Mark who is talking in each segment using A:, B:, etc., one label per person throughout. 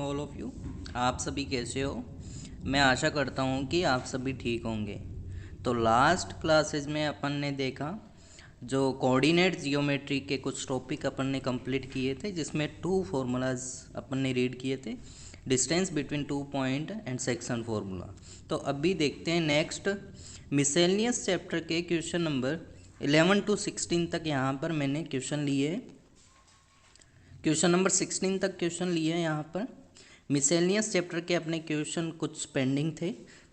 A: All of you. आप सभी कैसे हो? मैं आशा करता हूँ कि आप सभी ठीक होंगे। तो लास्ट क्लासेस में अपन ने देखा जो कोऑर्डिनेट जियोमेट्री के कुछ टॉपिक अपन ने कंप्लीट किए थे, जिसमें टू फार्मूलाज अपन ने रीड किए थे, distance between two point and section formula. तो अभी देखते हैं नेक्स्ट मिसेलियस चैप्टर के क्वेश्चन नंबर 11 टू 16 तक। यहाँ पर मैंने क्वेश्चन लिए, क्वेश्चन नंबर 16 तक क्वेश्चन लिए हैं। यहाँ पर मिसेलियस चैप्टर के अपने क्वेश्चन कुछ पेंडिंग थे,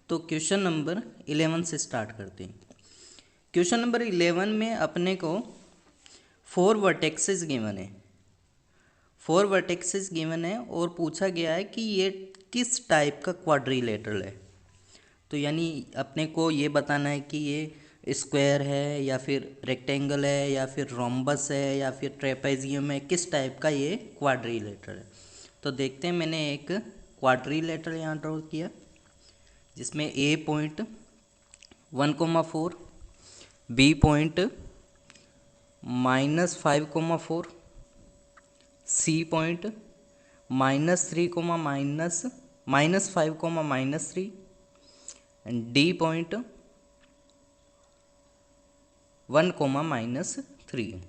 A: तो क्वेश्चन नंबर 11 से स्टार्ट करते हैं। क्वेश्चन नंबर 11 में अपने को 4 वर्टेक्सेस गिवन है, 4 वर्टेक्सेस गिवन है और पूछा गया है कि ये किस टाइप का क्वाड्रिलेटरल है। तो यानी अपने को ये बताना है कि ये स्क्वायर है या फिर रेक्टेंगल है या फिर रोम्बस है या फिर ट्रेपेजियम है, किस टाइप का ये क्वाड्रिलेटरल है। तो देखते हैं, मैंने एक क्वाड्रिलेटरल यहाँ ड्रॉ किया जिसमें A point 1,4, B point -5,4, C point -3, -5, and D point 1, -3।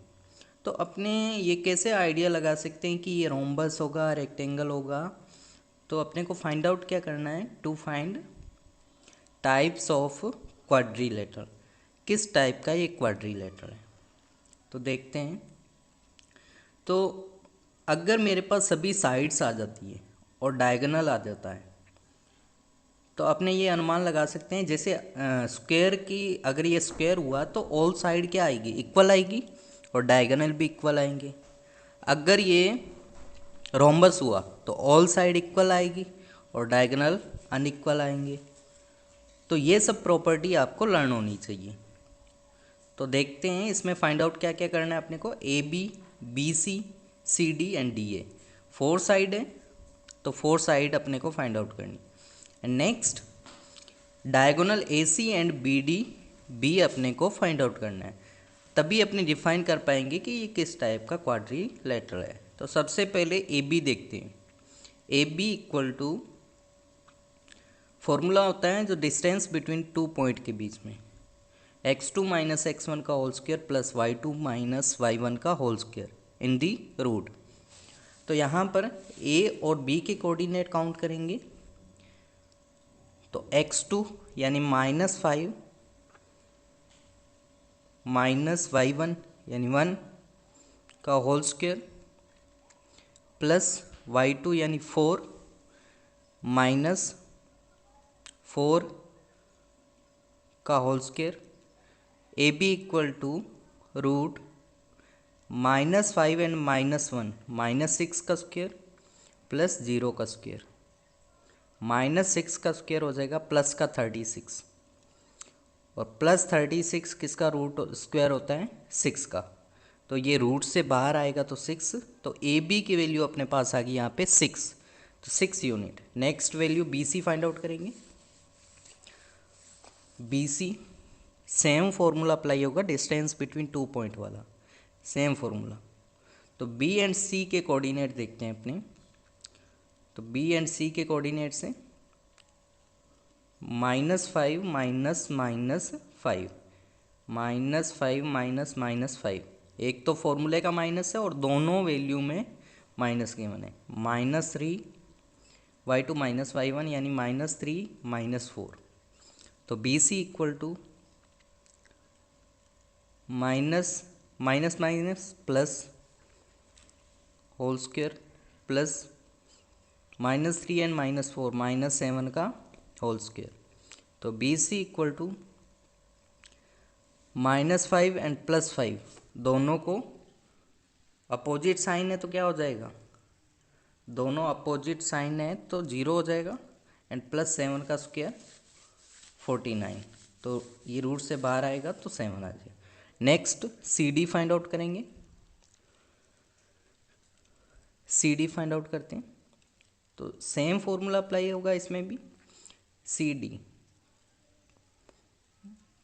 A: तो अपने ये कैसे आइडिया लगा सकते हैं कि ये रोम्बस होगा, रेक्टेंगल होगा। तो अपने को फाइंड आउट क्या करना है, to find types of quadrilateral, किस टाइप का ये क्वाड्रिलेटरल है। तो देखते हैं। तो अगर मेरे पास सभी साइड्स आ जाती है और डायगोनल आ जाता है, तो अपने ये अनुमान लगा सकते हैं, जैसे स्क्वायर की अगर ये स्क्वायर हुआ तो ऑल साइड क्या आएगी, इक्वल आएगी, और डायगोनल भी इक्वल आएंगे। अगर ये रोम्बस हुआ तो ऑल साइड इक्वल आएगी और डायगोनल अनइक्वल आएंगे। तो ये सब प्रॉपर्टी आपको लर्न होनी चाहिए। तो देखते हैं इसमें फाइंड आउट क्या क्या करना है अपने को। A B, B C, C D and D A, 4 side है, तो 4 साइड अपने को फाइंड आउट करनी। And next diagonal A C and B D बी अपने को फाइंड आउट करना है, तभी अपने डिफाइन कर पाएंगे कि ये किस टाइप का क्वाड्रिलेटरल है। तो सबसे पहले ए बी देखते हैं। A B equal to, formula होता है जो डिस्टेंस बिटवीन टू पॉइंट के बीच में, x2 माइनस x1 का whole square plus y2 minus y1 का whole square in the root. तो यहाँ पर a और b के कोऑर्डिनेट काउंट करेंगे। तो x2 यानी -5 माइनस y1 यानी 1 का होल स्क्वायर प्लस y2 यानी 4 माइनस 4 का whole square. A B equal to root -5 and -1 -6 का स्क्वायर प्लस 0 का स्क्वायर, -6 का स्क्वायर हो जाएगा प्लस का 36, और प्लस 36 किसका रूट स्क्वायर होता है, 6 का। तो ये रूट से बाहर आएगा तो 6, तो ए बी की वैल्यू अपने पास आ गई यहाँ पे 6, तो 6 unit. Next value B C find out करेंगे। B C same formula apply होगा, डिस्टेंस बिटवीन टू पॉइंट वाला, सेम फॉर्मूला। तो बी एंड सी के कोऑर्डिनेट देखते हैं अपने। तो बी एंड सी के कोऑर्डिनेट से -5 माइनस -5, -5 एक तो फॉर्मूले का माइनस है और दोनों वैल्यू में माइनस गिवन है। -3 y2 माइनस y1 यानी -3 -4। तो B C equal to minus minus minus plus whole square plus -3 and -4 -7 का होल स्क्वायर। तो B C equal to -5 and +5, दोनों को अपोजिट साइन है तो क्या हो जाएगा, दोनों अपोजिट साइन है तो 0 हो जाएगा, एंड +7 का स्क्वायर 49। तो ये रूट से बाहर आएगा तो 7 आ जाएगा। Next C D find out करेंगे। सी डी फाइंड आउट करते हैं, तो सेम फॉर्मूला अप्लाई होगा इसमें भी। सी डी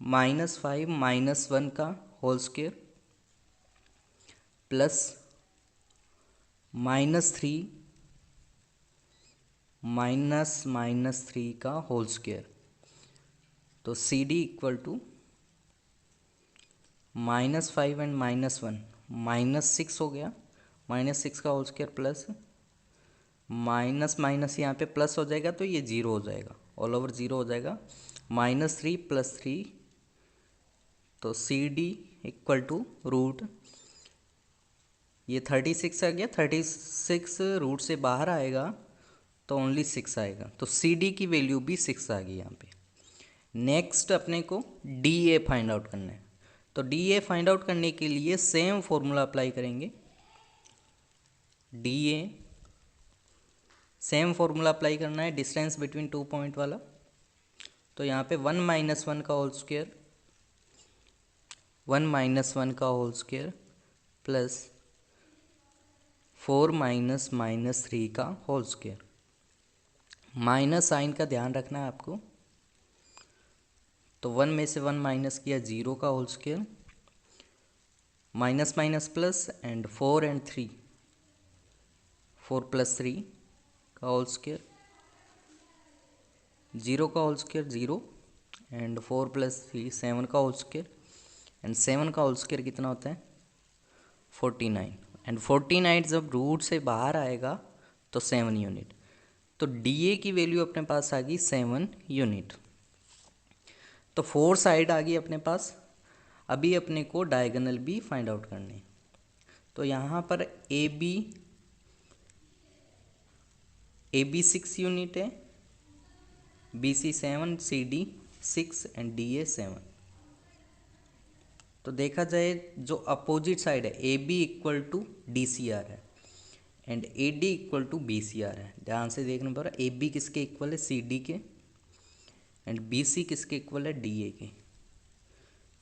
A: -5 -1 का whole square plus -3 minus minus 3 का होल स्क्वायर। तो C D equal to -5 and -1 -6 हो गया, -6 का whole square plus minus minus यहाँ पे प्लस हो जाएगा तो ये जीरो हो जाएगा, ऑल ओवर जीरो हो जाएगा, -3 + 3। तो C D equal to root, ये 36 आ गया, 36 रूट से बाहर आएगा तो ओनली 6 आएगा, तो सी डी की वैल्यू भी 6 आ गई यहाँ पे। नेक्स्ट अपने को डी ए फाइंड आउट करना है। तो डी ए फाइंड आउट करने के लिए सेम फॉर्मूला अप्लाई करेंगे। D A same formula apply करना है डिस्टेंस बिटवीन 2 पॉइंट वाला। तो यहाँ पे 1 - 1 का होल स्क्वायर, 1 - 1 का होल स्क्वायर प्लस 4 - -3 का होल स्क्वायर। माइनस साइन का ध्यान रखना है आपको। तो 1 में से 1 माइनस किया, 0 का whole square, minus minus plus and 4 and 3, 4 + 3 का होल स्क्वायर, 0 का होल स्क्वायर 0 एंड 4 + 3 7 का होल स्क्वायर, एंड 7 का होल स्क्वायर कितना होता है 49, एंड 49 जब रूट से बाहर आएगा तो 7 यूनिट। तो डी ए की वैल्यू अपने पास आ गई 7 यूनिट। तो 4 साइड आ गई अपने पास। अभी अपने को डायगोनल भी फाइंड आउट करने हैं। तो यहाँ पर ए बी 6 यूनिट है, B C 7, C D 6 and D A 7। तो देखा जाए जो अपोजिट साइड है A B equal to D C are है and A D equal to B C are है। ध्यान से देखना पड़ रहा है, ए बी किसके इक्वल है सी डी के एंड बी सी किसके इक्वल है डी ए के।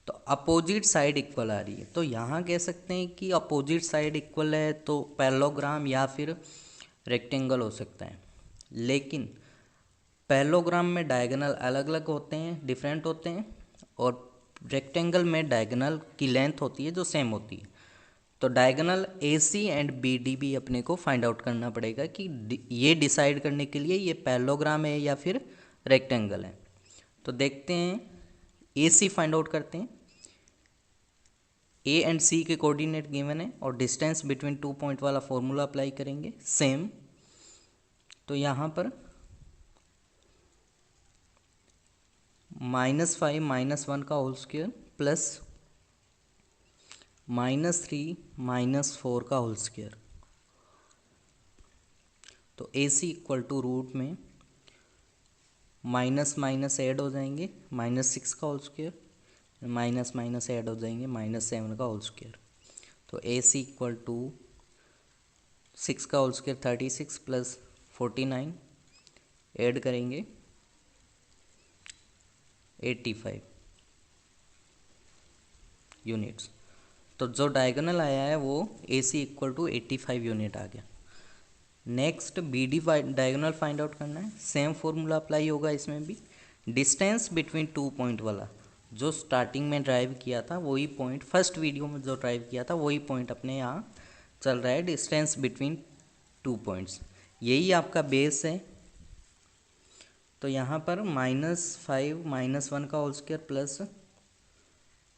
A: तो अपोजिट साइड इक्वल आ रही है, तो यहाँ कह सकते हैं कि अपोजिट साइड इक्वल है तो पैरेललोग्राम या फिर रेक्टेंगल हो सकता है। लेकिन पैरेललोग्राम में डायगोनल अलग अलग होते हैं, डिफरेंट होते हैं, और रेक्टेंगल में डायगोनल की लेंथ होती है जो सेम होती है। तो diagonal A C and B D भी अपने को फाइंड आउट करना पड़ेगा कि ये डिसाइड करने के लिए ये पैरेललोग्राम है या फिर रेक्टेंगल है। तो देखते हैं, ए सी फाइंड आउट करते हैं। ए एंड सी के कोऑर्डिनेट गिवन है और डिस्टेंस बिटवीन 2 पॉइंट वाला फॉर्मूला अप्लाई करेंगे सेम। तो यहाँ पर -5 - 1 का होल स्क्वायर प्लस -3 - 4 का होल स्क्वायर। तो A C equal to root में माइनस माइनस ऐड हो जाएंगे, -6 का whole square, minus minus add हो जाएंगे, -7 का होल स्क्वायर। तो ए सी इक्वल टू 6 का होल स्क्वायर 36 प्लस 49 ऐड करेंगे 85 यूनिट्स। तो जो डायगोनल आया है वो A C equal to 85 unit आ गया। Next B D diagonal find out करना है। सेम फॉर्मूला अप्लाई होगा इसमें भी। डिस्टेंस बिटवीन 2 पॉइंट वाला जो स्टार्टिंग में ड्राइव किया था वही पॉइंट, फर्स्ट वीडियो में जो ड्राइव किया था वही पॉइंट अपने यहाँ चल रहा है, डिस्टेंस बिटवीन 2 पॉइंट्स, यही आपका बेस है। तो यहाँ पर -5 - 1 का होल स्क्वायर प्लस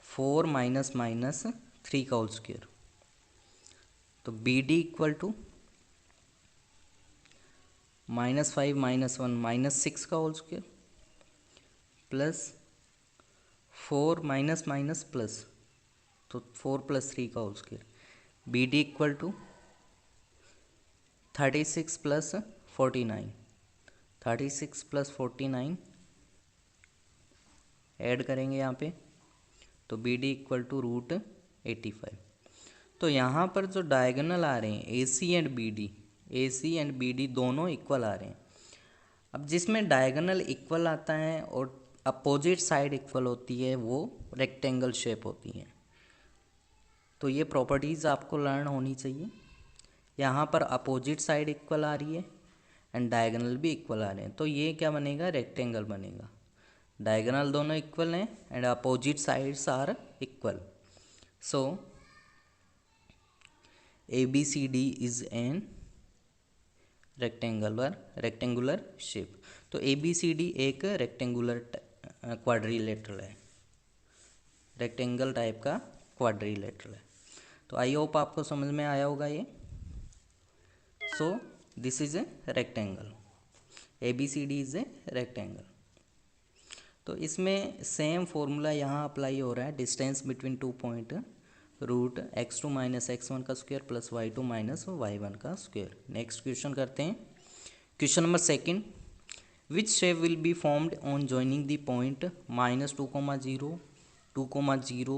A: 4 - -3 का होल स्क्वायर। तो बी डी इक्वल टू -5 - 1 -6 का whole square plus 4 minus plus, तो 4 + 3 का whole square. B D equal to 36 + 49, 36 + 49 add करेंगे यहाँ पे, तो B D equal to root 85। तो यहाँ पर जो डायगोनल आ रहे हैं A C and B D, A C and B D दोनों इक्वल आ रहे हैं। अब जिसमें डायगोनल इक्वल आता है और अपोजिट साइड इक्वल होती है वो रेक्टेंगल शेप होती है। तो ये प्रॉपर्टीज़ आपको लर्न होनी चाहिए। यहाँ पर अपोजिट साइड इक्वल आ रही है एंड डायगोनल भी इक्वल आ रहे हैं, तो ये क्या बनेगा रेक्टेंगल बनेगा। डायगोनल दोनों इक्वल हैं and opposite sides are equal, so ABCD is an rectangular shape. तो ए बी सी डी एक रेक्टेंगुलर क्वाड्रिलेटरल है, रेक्टेंगल टाइप का क्वाड्रिलेटरल है। तो आई होप आपको समझ में आया होगा ये। So this is a rectangle, A B C D is a rectangle. तो इसमें सेम फॉर्मूला यहाँ अप्लाई हो रहा है, distance between 2 point root x2 minus x1 का square plus y2 minus y1 का स्क्वायर। नेक्स्ट क्वेश्चन करते हैं, question number second, which shape will be formed on joining the point -2, 0, 2, 0,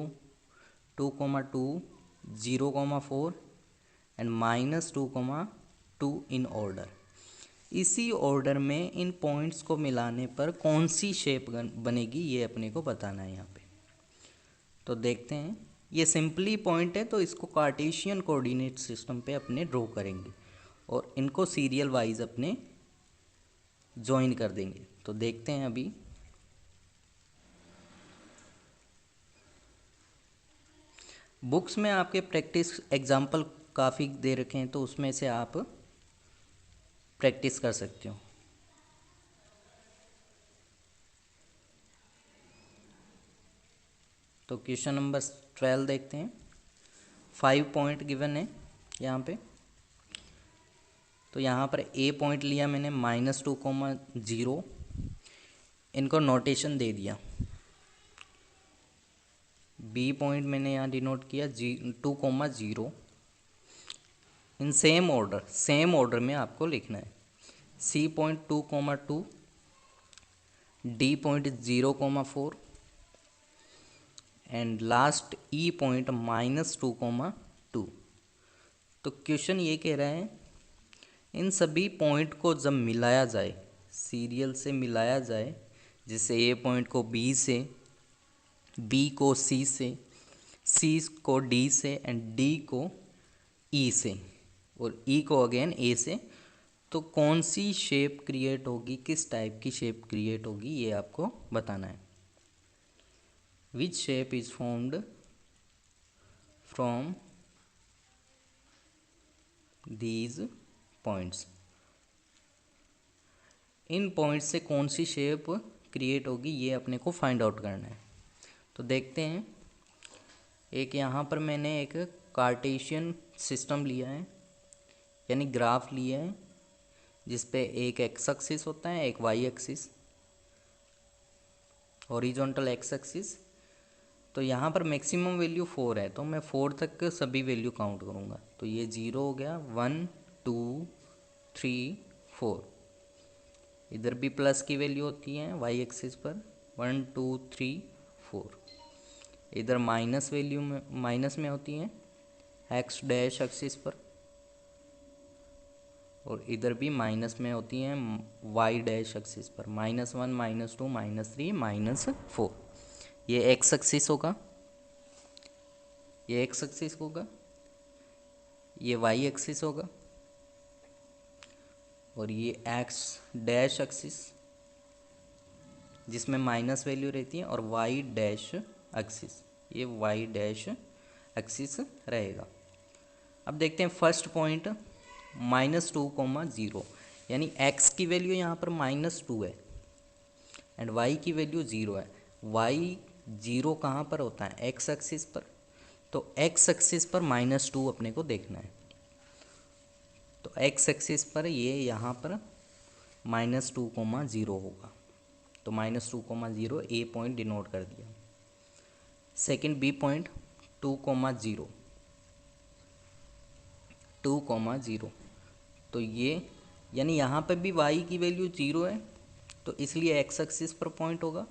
A: 2, 2, 0, 4 and -2, 2 in order. इसी order में इन points को मिलाने पर कौन सी शेप बनेगी ये अपने को बताना है यहाँ पे। तो देखते हैं, ये सिंपली पॉइंट है तो इसको कार्टेशियन कोऑर्डिनेट सिस्टम पे अपने ड्रॉ करेंगे और इनको सीरियल वाइज अपने ज्वाइन कर देंगे। तो देखते हैं अभी, बुक्स में आपके प्रैक्टिस एग्जाम्पल काफ़ी दे रखे हैं तो उसमें से आप प्रैक्टिस कर सकते हो। तो क्वेश्चन नंबर 12 देखते हैं, 5 पॉइंट गिवन है यहाँ पे। तो यहाँ पर ए पॉइंट लिया मैंने -2, 0, इनको नोटेशन दे दिया। बी पॉइंट मैंने यहाँ डिनोट किया 2, 0। इन सेम ऑर्डर में आपको लिखना है। C point 2, 2, D point 0, 4 and last E point -2, 2। तो क्वेश्चन ये कह रहा है, इन सभी पॉइंट को जब मिलाया जाए, सीरियल से मिलाया जाए, जिससे ए पॉइंट को बी से, बी को सी से, सी को डी से एंड डी को ई से और ई को अगेन ए से, तो कौन सी शेप क्रिएट होगी, किस टाइप की शेप क्रिएट होगी ये आपको बताना है। Which shape is formed from these points, in points से कौन सी शेप क्रिएट होगी ये अपने को फाइंड आउट करना है। तो देखते हैं, एक यहाँ पर मैंने एक कार्टेशियन सिस्टम लिया है, यानी ग्राफ लिया है, जिस पे एक एक्स एक्सिस होता है, एक Y axis, horizontal X axis. तो यहाँ पर मैक्सिमम वैल्यू 4 है, तो मैं 4 तक सभी वैल्यू काउंट करूँगा। तो ये 0 हो गया, 1, 2, 3, 4। इधर भी प्लस की वैल्यू होती है वाई एक्सिस पर, 1, 2, 3, 4। इधर माइनस वैल्यू में, माइनस में होती हैं एक्स डैश एक्सिस पर, और इधर भी माइनस में होती हैं वाई डैश एक्सिस पर, -1, -2, -3, -4। ये एक्स एक्सिस होगा, ये एक्स एक्सिस होगा, ये वाई एक्सिस होगा, और ये एक्स डैश एक्सिस जिसमें माइनस वैल्यू रहती है, और वाई डैश एक्सिस, ये वाई डैश एक्सिस रहेगा। अब देखते हैं फर्स्ट पॉइंट -2, 0, यानी x की वैल्यू यहाँ पर -2 है एंड y की वैल्यू 0 है। y 0 कहाँ पर होता है, x एक्सिस पर, तो x एक्सिस पर -2 अपने को देखना है। तो x एक्सिस पर ये यहाँ पर -2, 0 होगा, तो -2, 0 ए पॉइंट डिनोट कर दिया। सेकंड बी पॉइंट 2, 0, 2, 0, तो ये यानी यहाँ पर भी y की वैल्यू 0 है, तो इसलिए x एक्सिस पर पॉइंट होगा,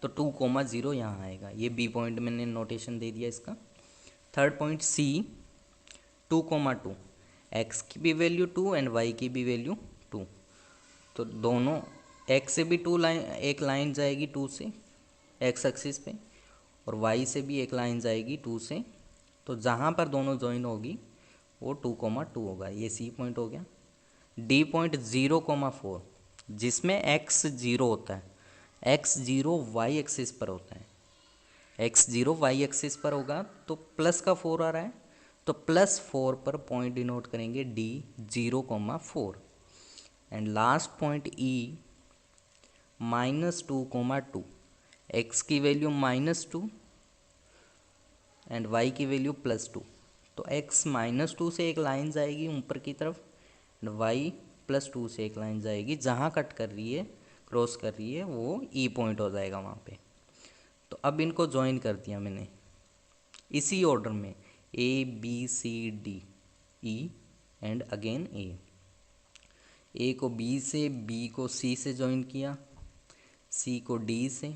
A: तो 2, 0 यहाँ आएगा। ये बी पॉइंट मैंने नोटेशन दे दिया इसका। थर्ड पॉइंट सी 2, 2, x की भी वैल्यू 2 एंड y की भी वैल्यू 2, तो दोनों x से भी 2 लाइन, एक लाइन जाएगी 2 से x एक्सिस पे, और y से भी एक लाइन जाएगी 2 से, तो जहाँ पर दोनों ज्वाइन होगी वो 2, 2 होगा। ये सी पॉइंट हो गया। डी पॉइंट 0, 4, जिसमें x 0 होता है, x 0 y एक्सिस पर होता है, x 0 y एक्सिस पर होगा, तो प्लस का 4 आ रहा है, तो +4 पर पॉइंट डिनोट करेंगे D 0, 4। And last point E -2, x की वैल्यू -2 एंड वाई की वैल्यू +2। तो x -2 से एक लाइन जाएगी ऊपर की तरफ एंड y +2 से एक लाइन जाएगी, जहाँ कट कर रही है, क्रॉस कर रही है, वो ई पॉइंट हो जाएगा वहाँ पे। तो अब इनको ज्वाइन कर दिया मैंने इसी ऑर्डर में, A B C D E and again A को B से, B को C से ज्वाइन किया, C को D से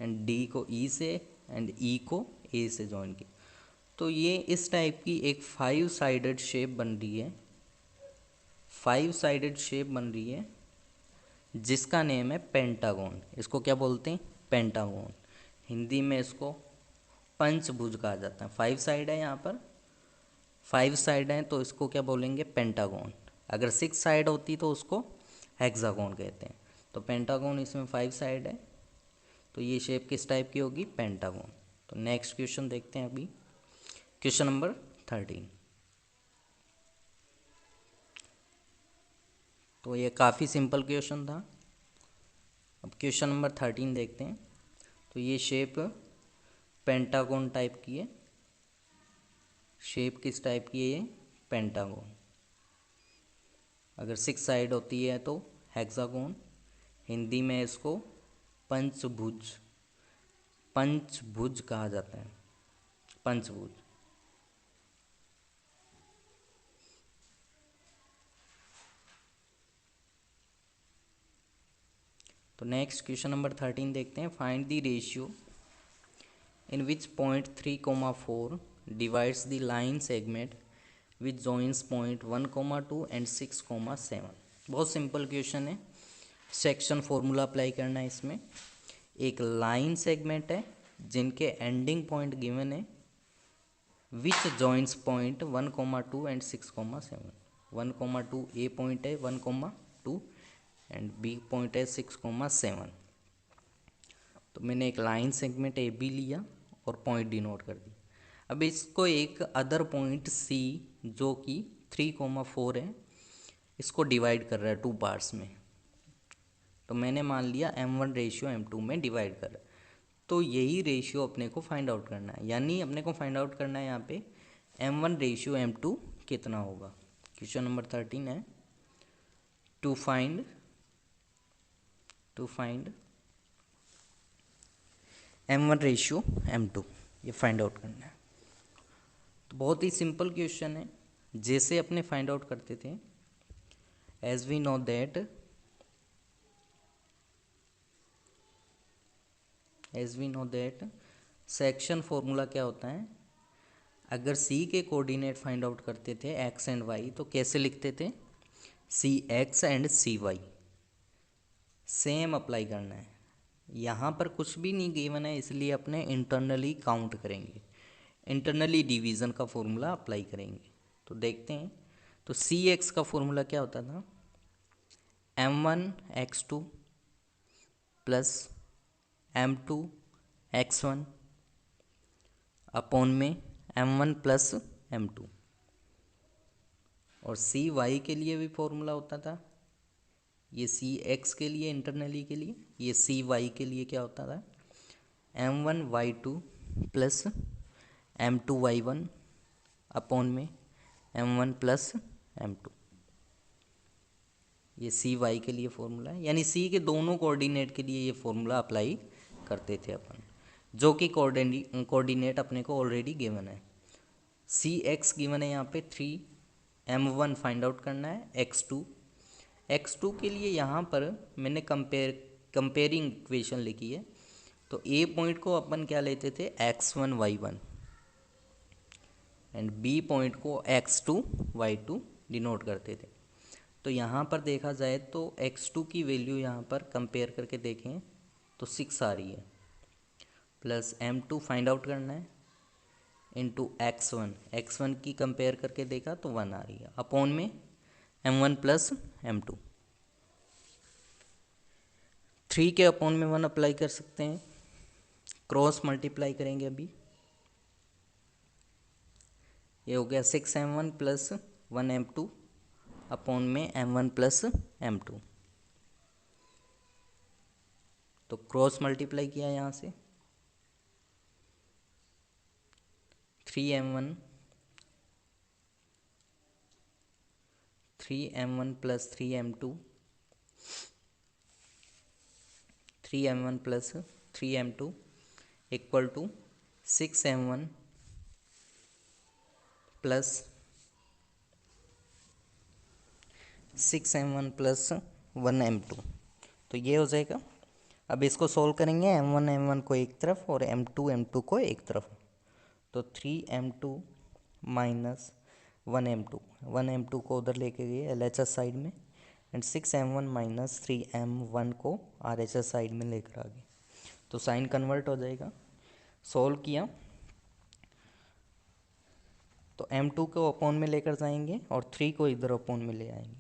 A: एंड D को E से एंड E को A से ज्वाइन किया। तो ये इस टाइप की एक 5 साइडेड शेप बन रही है, 5 साइडेड शेप बन रही है जिसका नेम है पेंटागन। इसको क्या बोलते हैं? पेंटागन। हिंदी में इसको पंचभुज कहा जाता है। 5 साइड है, यहाँ पर 5 साइड हैं तो इसको क्या बोलेंगे? पेंटागन। अगर 6 साइड होती तो उसको हेक्सागन कहते हैं। तो पेंटागन इसमें 5 साइड है, तो ये शेप किस टाइप की होगी? पेंटागन। तो नेक्स्ट क्वेश्चन देखते हैं अभी, क्वेश्चन नंबर 13। तो ये काफ़ी सिंपल क्वेश्चन था। अब क्वेश्चन नंबर 13 देखते हैं। तो ये शेप पेंटागन टाइप की है। शेप किस टाइप की है ये? पेंटागन। अगर 6 साइड होती है तो हेक्सागन। हिंदी में इसको पंचभुज, पंचभुज कहा जाता है, पंचभुज। तो नेक्स्ट क्वेश्चन नंबर 13 देखते हैं। Find the ratio in which point 3,4 divides the line segment which joins point 1,2 and 6,7। बहुत सिंपल क्वेश्चन है, सेक्शन फॉर्मूला अप्लाई करना है इसमें। एक लाइन सेगमेंट है जिनके एंडिंग पॉइंट गिवन है, which joins point 1,2 and 6,7। 1,2 A point है, 1,2 एंड बी पॉइंट है 6,7। तो मैंने एक लाइन सेगमेंट ए बी लिया और पॉइंट डिनोट कर दी। अब इसको एक अदर पॉइंट सी जो कि 3,4 है, इसको डिवाइड कर रहा है 2 पार्ट्स में। तो मैंने मान लिया m1 रेशियो m2 में डिवाइड कर रहा है। तो यही रेशियो अपने को फाइंड आउट करना है, यानी अपने को फाइंड आउट करना है यहाँ पे m1 रेशियो m2 कितना होगा। क्वेश्चन नंबर 13 है, to find m1 ratio m2, ये फाइंड आउट करना है। तो बहुत ही सिंपल क्वेश्चन है, जैसे अपने फाइंड आउट करते थे। As we know that section formula क्या होता है? अगर सी के कोऑर्डिनेट फाइंड आउट करते थे एक्स एंड वाई, तो कैसे लिखते थे? C X and C Y. Same apply करना है। यहाँ पर कुछ भी नहीं गिवन है, इसलिए अपने इंटरनली काउंट करेंगे, इंटरनली डिवीज़न का फॉर्मूला अप्लाई करेंगे। तो देखते हैं। तो सी एक्स का फॉर्मूला क्या होता था? m1 x2 plus m2 x1 upon में m1 प्लस m2। और सी वाई के लिए भी फॉर्मूला होता था, ये सी एक्स के लिए इंटरनली के लिए, ये सी वाई के लिए क्या होता था? m1 y2 plus m2 y1 upon में m1 प्लस m2। ये सी वाई के लिए फॉर्मूला है, यानी सी के दोनों कोऑर्डिनेट के लिए ये फॉर्मूला अप्लाई करते थे अपन, जो कि कोऑर्डिनेट अपने को ऑलरेडी गिवन है। सी एक्स गिवन है यहाँ पे 3, m1 फाइंड आउट करना है, x2 के लिए यहाँ पर मैंने कंपेयरिंग इक्वेशन लिखी है। तो ए पॉइंट को अपन क्या लेते थे? x1 y1 and B point को x2 y2 डिनोट करते थे। तो यहाँ पर देखा जाए तो x2 की वैल्यू यहाँ पर कंपेयर करके देखें तो 6 आ रही है, प्लस m2 फाइंड आउट करना है इंटू x1 की कंपेयर करके देखा तो 1 आ रही है, अपॉन में m1 प्लस m2। 3 के अपॉन में 1 अप्लाई कर सकते हैं, क्रॉस मल्टीप्लाई करेंगे अभी। ये हो गया 6m1 प्लस 1m2 अपॉन में m1 प्लस m2। तो क्रॉस मल्टीप्लाई किया यहाँ से 3m1 plus 3m2 3m1 plus 3m2 equal to 6m1 plus 1m2। तो ये हो जाएगा। अब इसको सॉल्व करेंगे, m1 को एक तरफ और m2 को एक तरफ। तो 3m2 माइनस 1m2 को उधर लेके गए LHS साइड में, एंड 6m1 माइनस 3m1 को RHS साइड में लेकर आ गए। तो साइन कन्वर्ट हो जाएगा। सॉल्व किया तो m2 को अपॉन में लेकर जाएंगे और 3 को इधर अपॉन में ले आएंगे।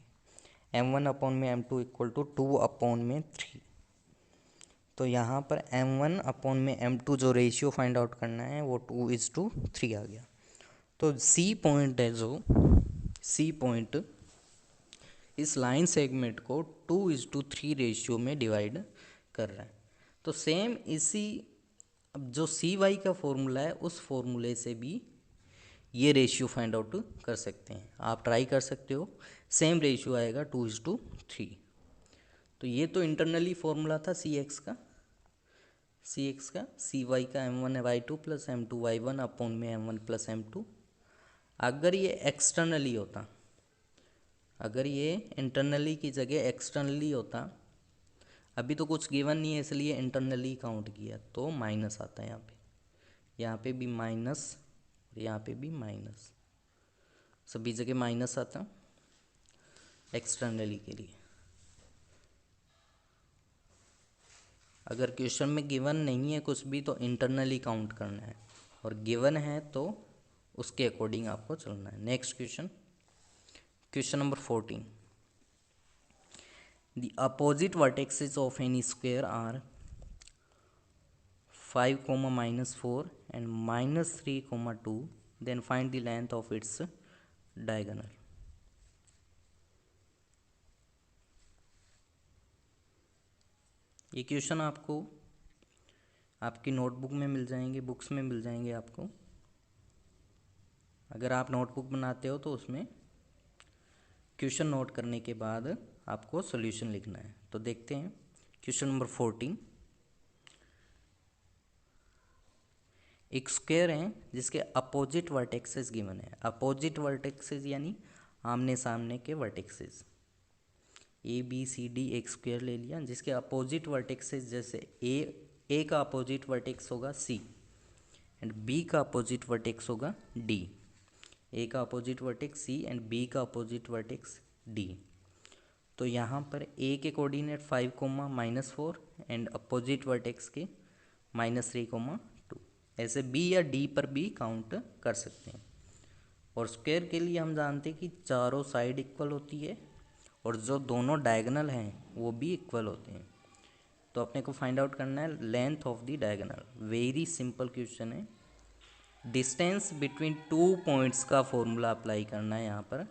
A: m1 अपॉन में m2 इक्वल टू 2 अपॉन में 3। तो यहाँ पर m1 अपॉन में m2 जो रेशियो फाइंड आउट करना है वो 2:3 आ गया। तो C पॉइंट है, जो C पॉइंट इस लाइन सेगमेंट को 2:3 रेशियो में डिवाइड कर रहा है। तो सेम इसी, अब जो CY का फॉर्मूला है उस फॉर्मूले से भी ये रेशियो फाइंड आउट कर सकते हैं। आप ट्राई कर सकते हो, सेम रेशियो आएगा 2:3। तो ये तो इंटरनली फॉर्मूला था CX का CY का m1y2 प्लस m2y1 अपॉन में m1 प्लस m2। अगर ये एक्सटर्नली होता, अगर ये इंटरनली की जगह एक्सटर्नली होता, अभी तो कुछ गिवन नहीं है इसलिए इंटरनली काउंट किया, तो माइनस आता है यहाँ पे भी माइनस और यहाँ पे भी माइनस, सभी जगह माइनस आता एक्सटर्नली के लिए। अगर क्वेश्चन में गिवन नहीं है कुछ भी तो इंटरनली काउंट करना है, और गिवन है तो उसके अकॉर्डिंग आपको चलना है। Next question, question number 14। The opposite vertexes of any square are 5, -4 and -3, 2, then find the length of its diagonal। ये क्वेश्चन आपको आपकी नोटबुक में मिल जाएंगे, बुक्स में मिल जाएंगे आपको। अगर आप नोटबुक बनाते हो तो उसमें क्वेश्चन नोट करने के बाद आपको सॉल्यूशन लिखना है। तो देखते हैं क्वेश्चन नंबर 14। एक स्क्वायर है जिसके अपोजिट वर्टेक्सेस गिवन है। अपोजिट वर्टेक्सेस यानी आमने सामने के वर्टेक्सेस। ABCD एक स्क्वायर ले लिया जिसके अपोजिट वर्टेक्सेस, जैसे ए का अपोजिट वर्टेक्स होगा C एंड B का अपोजिट वर्टेक्स होगा D। A का opposite vertex C and B का अपोजिट वर्टेक्स D। तो यहाँ पर A के कोऑर्डिनेट 5, -4 एंड अपोजिट वर्टेक्स के -3, 2। ऐसे B या D पर भी काउंट कर सकते हैं। और स्क्वायर के लिए हम जानते हैं कि चारों साइड इक्वल होती है और जो दोनों डायगोनल हैं वो भी इक्वल होते हैं। तो अपने को फाइंड आउट करना है length of the diagonal. Very simple question है। डिस्टेंस बिटवीन 2 पॉइंट्स का फॉर्मूला अप्लाई करना है। यहाँ पर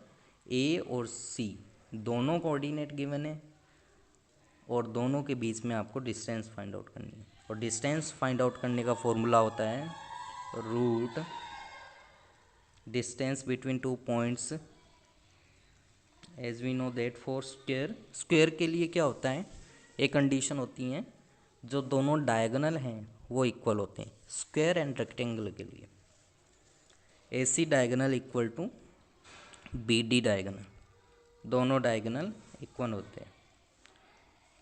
A: A और C दोनों कोऑर्डिनेट गिवन है और दोनों के बीच में आपको डिस्टेंस फाइंड आउट करनी है। और डिस्टेंस फाइंड आउट करने का फॉर्मूला होता है root distance between 2 points as we know that for square के लिए क्या होता है, एक कंडीशन होती है जो दोनों डायगोनल हैं वो इक्वल होते हैं। स्क्वायर एंड रेक्टेंगल के लिए AC diagonal equal to BD diagonal, दोनों डायगोनल इक्वल होते हैं।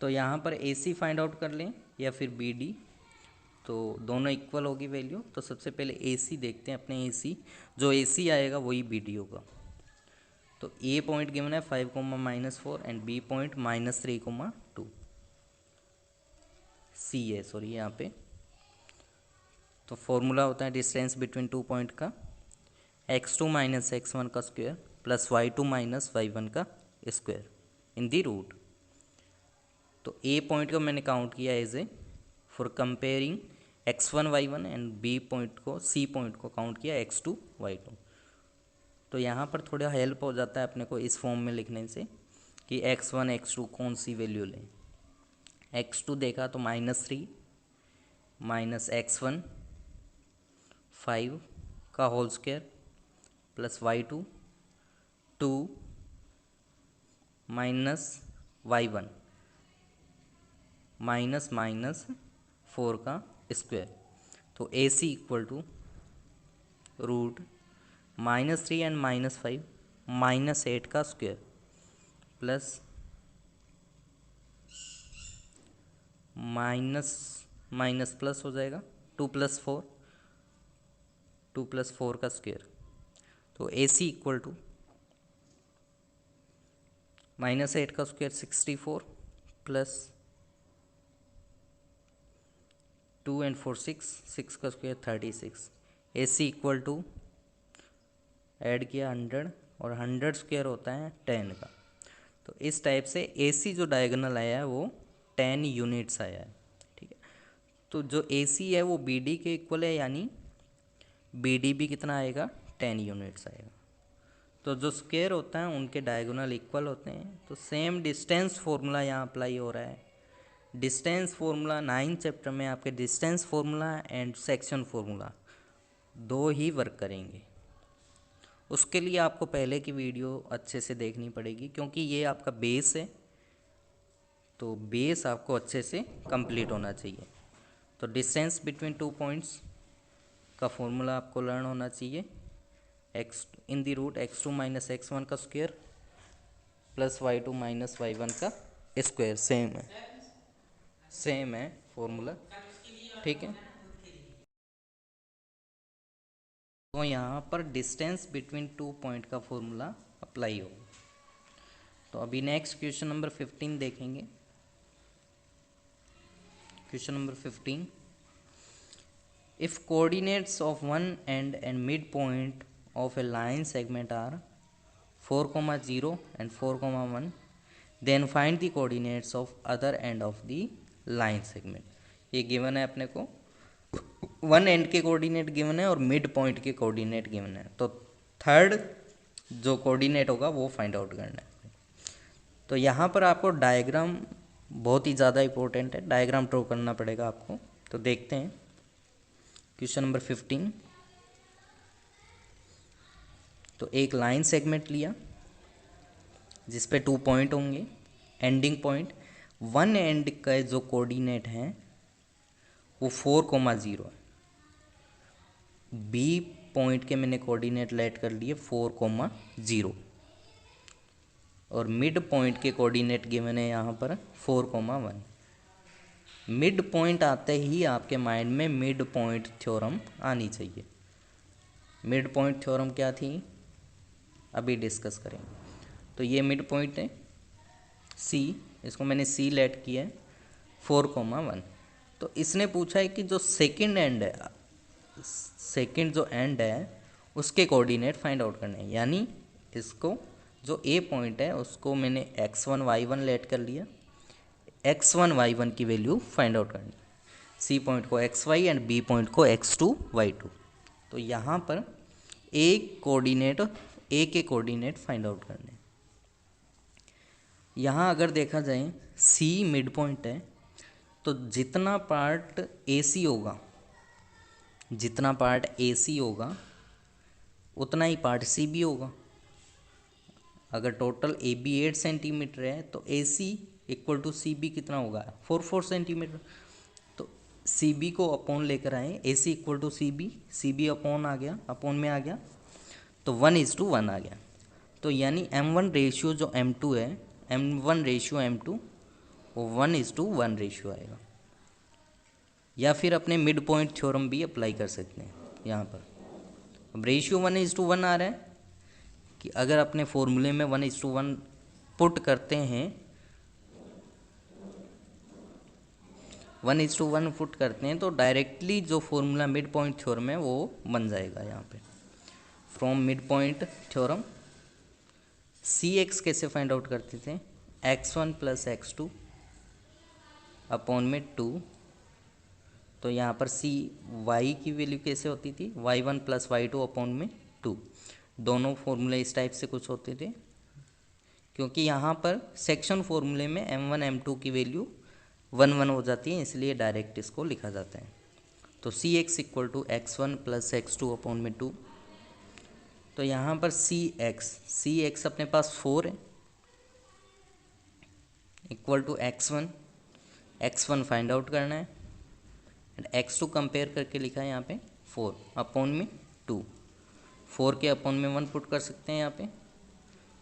A: तो यहाँ पर AC फाइंड आउट कर लें या फिर BD, तो दोनों इक्वल होगी वैल्यू। तो सबसे पहले AC देखते हैं अपने AC, जो AC आएगा वही BD होगा। तो A पॉइंट गिवन है 5, -4 एंड B पॉइंट -3, 2। C है सॉरी यहाँ पे। तो फॉर्मूला होता है डिस्टेंस बिटवीन 2 पॉइंट का x2 - x1 का स्क्वायर प्लस y2 - y1 का स्क्वायर इन दी रूट। तो A पॉइंट को मैंने काउंट किया as A for comparing x1 y1 and B point को C पॉइंट को काउंट किया x2 y2। तो यहाँ पर थोड़ा हेल्प हो जाता है अपने को इस फॉर्म में लिखने से कि x1 x2 कौन सी वैल्यू लें। x2 देखा तो -3 माइनस x1 5 का whole square plus y2 2 minus y1 minus minus 4 का स्क्वायर। तो AC equal to root -3 and -5 -8 का square plus minus minus plus हो जाएगा 2 + 4 2 + 4 का स्क्वायर। तो AC इक्वल टू -8 का स्क्वायर 64 प्लस 2 and 4 6 का square 36। AC equal to add किया 100 और 100 स्क्वायर होता है 10 का। तो इस टाइप से AC जो डायगोनल आया है वो 10 यूनिट्स आया है। ठीक है, तो जो AC है वो BD के इक्वल है, यानी BD भी कितना आएगा 10 यूनिट्स आएगा। तो जो स्क्वायर होता है उनके डायगोनल इक्वल होते हैं। तो सेम डिस्टेंस फॉर्मूला यहाँ अप्लाई हो रहा है। डिस्टेंस फॉर्मूला 9 चैप्टर में आपके distance formula and section formula दो ही वर्क करेंगे। उसके लिए आपको पहले की वीडियो अच्छे से देखनी पड़ेगी, क्योंकि ये आपका बेस है, तो बेस आपको अच्छे से कंप्लीट होना चाहिए। तो डिस्टेंस बिटवीन 2 पॉइंट्स का फॉर्मूला आपको लर्न होना चाहिए। x in the root x2 minus x1 का square plus y2 minus y1 का स्क्वायर। सेम है फॉर्मूला। ठीक है, तो यहाँ पर डिस्टेंस बिटवीन 2 पॉइंट का फॉर्मूला अप्लाई हो। तो अभी नेक्स्ट क्वेश्चन नंबर 15 देखेंगे। Question number 15, if coordinates of one end mid point of a line segment are 4,0 and 4,1, then find the coordinates of other end of the line segment. ये given है अपने को, one end के coordinate given है और mid point के coordinate given है। तो थर्ड जो कोऑर्डिनेट होगा वो फाइंड आउट करना है। तो यहाँ पर आपको डायग्राम बहुत ही ज़्यादा इंपॉर्टेंट है, डायग्राम ड्रॉ करना पड़ेगा आपको। तो देखते हैं क्वेश्चन नंबर 15। तो एक लाइन सेगमेंट लिया जिस पे 2 पॉइंट होंगे, एंडिंग पॉइंट। वन एंड का जो कोऑर्डिनेट है वो 4,0 है। बी पॉइंट के मैंने कोऑर्डिनेट लेट कर लिए 4,0 और मिड पॉइंट के कोऑर्डिनेट गिवन है यहाँ पर 4,1। मिड पॉइंट आते ही आपके माइंड में मिड पॉइंट थ्योरम आनी चाहिए। मिड पॉइंट थ्योरम क्या थी अभी डिस्कस करेंगे। तो ये मिड पॉइंट है C, इसको मैंने C लेट किया है 4,1। तो इसने पूछा है कि जो सेकंड एंड है, सेकंड जो एंड है उसके कोऑर्डिनेट फाइंड आउट करने हैं। यानी इसको जो A पॉइंट है उसको मैंने x1 y1 लेट कर लिया, x1 y1 की वैल्यू फाइंड आउट करनी। C पॉइंट को xy एंड B पॉइंट को x2 y2। तो यहाँ पर A के कोऑर्डिनेट फाइंड आउट करने। यहाँ अगर देखा जाए C मिड पॉइंट है, तो जितना पार्ट AC होगा उतना ही पार्ट CB होगा। अगर टोटल AB 8 सेंटीमीटर है तो AC इक्वल टू CB कितना होगा 4 सेंटीमीटर। तो CB को अपॉन लेकर आए, AC equal to CB upon आ गया, अपॉन में आ गया, तो 1:1 आ गया। तो यानी M1 रेशियो जो M2 है, M1 रेशियो M2 वो 1:1 रेशियो आएगा। या फिर अपने मिड पॉइंट थ्योरम भी अप्लाई कर सकते हैं यहाँ पर। अब रेशियो 1:1 आ रहा है कि अगर अपने फॉर्मूले में 1:1 पुट करते हैं, 1:1 पुट करते हैं तो डायरेक्टली जो फॉर्मूला मिड पॉइंट थ्योरम है वो बन जाएगा। यहाँ पे from mid point theorem CX कैसे फाइंड आउट करते थे, x1 + x2 अपॉन में 2। तो यहाँ पर CY की वैल्यू कैसे होती थी y1 + y2 अपॉन में 2। दोनों फॉर्मूले इस टाइप से कुछ होते थे, क्योंकि यहाँ पर सेक्शन फॉर्मूले में m1 m2 की वैल्यू 1 1 हो जाती है, इसलिए डायरेक्ट इसको लिखा जाता है। तो C X equal to x1 plus x2 upon में 2। तो यहाँ पर सी एक्स अपने पास 4 है, equal to x1 find out करना है, एंड x2 कंपेयर करके लिखा है यहाँ पे 4 अपॉन में 2। 4 के अपॉन में 1 पुट कर सकते हैं, यहाँ पे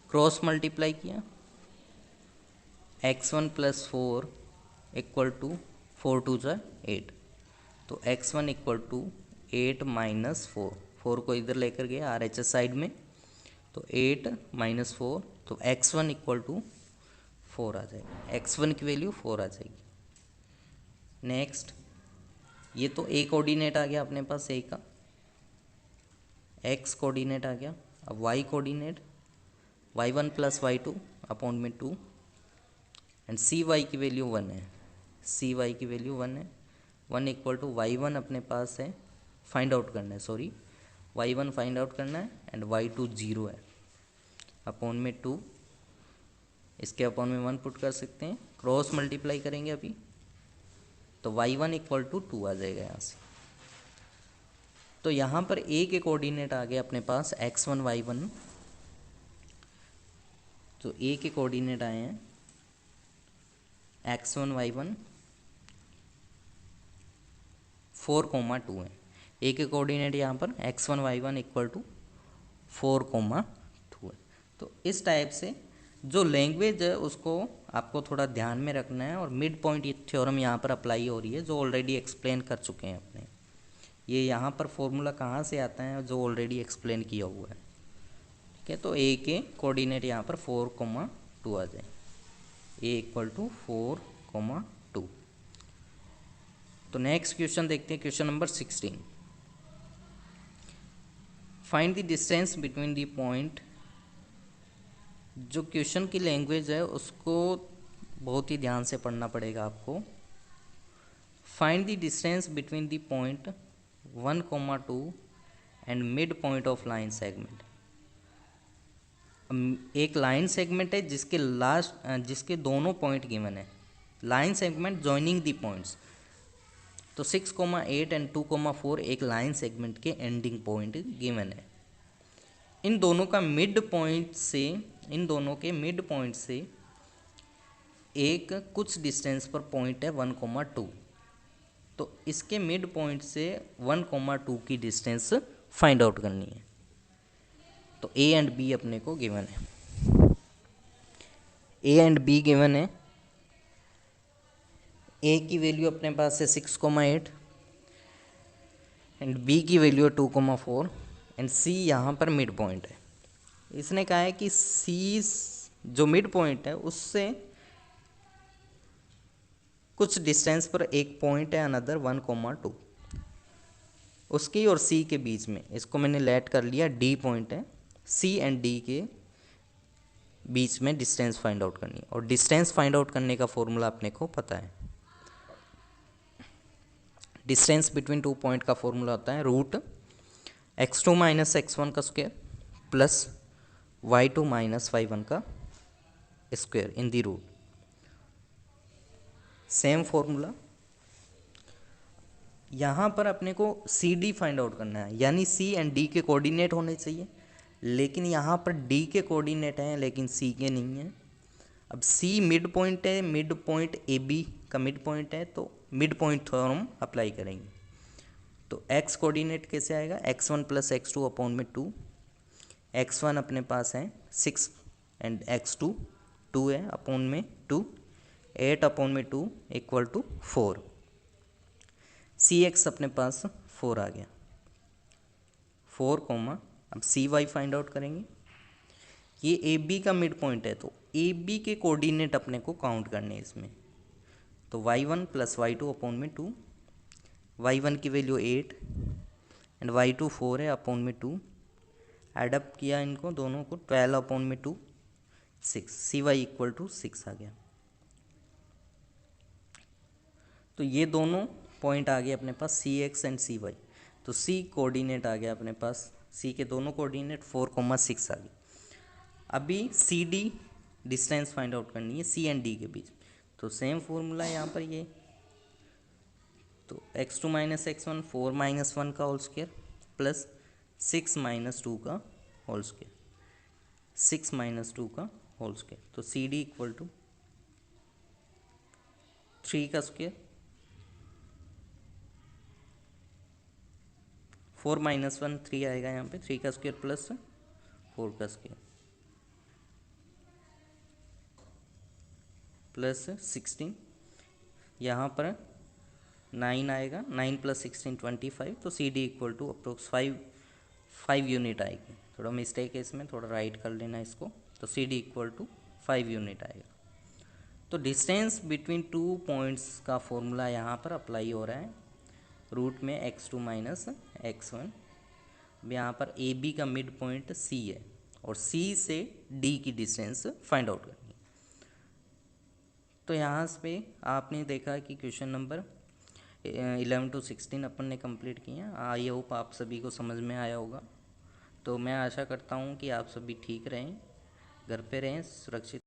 A: क्रॉस मल्टीप्लाई किया, x1 प्लस 4 इक्वल टू 4 2 जा 8। तो x1 इक्वल टू 8 माइनस 4 को इधर लेकर गए RHS साइड में, तो 8 माइनस 4, तो x1 इक्वल टू 4 आ जाएगी, x1 की वैल्यू 4 आ जाएगी। नेक्स्ट, ये तो a कोऑर्डिनेट आ गया अपने पास a का, x कोऑर्डिनेट आ गया। अब y coordinate y1 plus y2 upon में 2, एंड cy की वैल्यू 1 है, cy की वैल्यू 1 है। 1 इक्वल टू y1 अपने पास है, फाइंड आउट करना है, सॉरी y1 फाइंड आउट करना है, एंड y2 0 है, अपॉन में 2, इसके अपॉन में 1 पुट कर सकते हैं, क्रॉस मल्टीप्लाई करेंगे अभी, तो y1 इक्वल टू 2 आ जाएगा यहाँ से। तो यहाँ पर a के कोऑर्डिनेट आ गए अपने पास x1 y1, तो a के कोऑर्डिनेट आए हैं x1 y1 4,2 है। a के कोऑर्डिनेट यहाँ पर x1 y1 इक्वल टू 4,2 है। तो इस टाइप से जो लैंग्वेज है उसको आपको थोड़ा ध्यान में रखना है, और मिड पॉइंट ये थ्योरम यहाँ पर अप्लाई हो रही है, जो ऑलरेडी एक्सप्लेन कर चुके हैं अपने। ये यहाँ पर फॉर्मूला कहाँ से आता है, जो ऑलरेडी एक्सप्लेन किया हुआ है, ठीक है। तो a के कोऑर्डिनेट यहाँ पर 4,2 आ जाए, a इक्वल टू 4,2। तो नेक्स्ट क्वेश्चन देखते हैं, question number 16। Find the distance between the point. जो क्वेश्चन की लैंग्वेज है उसको बहुत ही ध्यान से पढ़ना पड़ेगा आपको। Find the distance between the point 1,2 and mid point of line segment. एक लाइन सेगमेंट है जिसके दोनों पॉइंट गिवन है, line segment joining the points. तो 6,8 एंड 2,4 एक लाइन सेगमेंट के एंडिंग पॉइंट गिवन है। इन दोनों के मिड पॉइंट से एक कुछ डिस्टेंस पर पॉइंट है 1,2। तो इसके मिड पॉइंट से 1,2 की डिस्टेंस फाइंड आउट करनी है। तो a एंड b अपने को गिवन है, a एंड b गिवन है। a की वैल्यू अपने पास है 6,8 एंड b की वैल्यू है 2,4 एंड c यहाँ पर मिड पॉइंट है। इसने कहा है कि c जो मिड पॉइंट है उससे कुछ डिस्टेंस पर एक पॉइंट है अनदर 1,2, उसकी और c के बीच में, इसको मैंने लेट कर लिया d पॉइंट है, c एंड d के बीच में डिस्टेंस फाइंड आउट करनी है। और डिस्टेंस फाइंड आउट करने का फॉर्मूला अपने को पता है, डिस्टेंस बिटवीन टू पॉइंट का फॉर्मूला होता है रूट x2 माइनस x1 का square plus y2 minus y1 का square in the root. Same formula यहाँ पर अपने को सी डी फाइंड आउट करना है, यानी सी एंड डी के कोऑर्डिनेट होने चाहिए, लेकिन यहाँ पर डी के कोऑर्डिनेट हैं लेकिन सी के नहीं हैं। अब सी मिड पॉइंट है, मिड पॉइंट ए बी का मिड पॉइंट है, तो मिड पॉइंट थ्योरम अप्लाई करेंगे। तो x कोऑर्डिनेट कैसे आएगा, x1 प्लस x2 अपॉन में 2, x1 अपने पास है 6 एंड x2 2 है अपॉन में 2, 8 अपॉन में 2 इक्वल टू 4। cx अपने पास 4 आ गया, 4 कोमा, अब cy फाइंड आउट करेंगे। ये ए बी का मिड पॉइंट है, तो ए बी के कोऑर्डिनेट अपने को काउंट करने हैं इसमें। तो y1 प्लस y2 अपॉन में 2, y1 की वैल्यू 8 एंड y2 4 है अपॉन में 2, एडअप किया इनको दोनों को, 12 अपॉन में 2 6, cy इक्वल टू 6 आ गया। तो ये दोनों पॉइंट आ गए अपने पास सी एक्स एंड cy। तो c कोऑर्डिनेट आ गया अपने पास सी के दोनों कोऑर्डिनेट 4,6 आ गई। अभी C D distance find out करनी है सी एंड डी के बीच, तो सेम फॉर्मूला यहाँ पर ये, तो x2 माइनस x1 4 माइनस 1 का होल स्क्वायर प्लस 6 माइनस 2 का होल स्क्वायर, 6 माइनस 2 का होल स्क्वायर, तो सी डी इक्वल टू 3 का स्क्वायर 4 माइनस 1 3 आएगा यहाँ पे, 3 का स्क्वायर प्लस 4 का स्क्वायर प्लस 16, यहाँ पर 9 आएगा, 9 प्लस 16 25, तो C D equal to approx 5 unit आएगी। थोड़ा मिस्टेक है इसमें, थोड़ा राइट कर लेना इसको, तो C D equal to 5 unit आएगा। तो डिस्टेंस बिटवीन 2 पॉइंट्स का फॉर्मूला यहाँ पर अप्लाई हो रहा है, रूट में x2 माइनस x1। यहाँ पर ए बी का मिड पॉइंट सी है और सी से डी की डिस्टेंस फाइंड आउट करनी है। तो यहाँ पे आपने देखा कि क्वेश्चन नंबर 11 to 16 अपन ने कंप्लीट किया। आई होप आप सभी को समझ में आया होगा। तो मैं आशा करता हूँ कि आप सभी ठीक रहें, घर पे रहें, सुरक्षित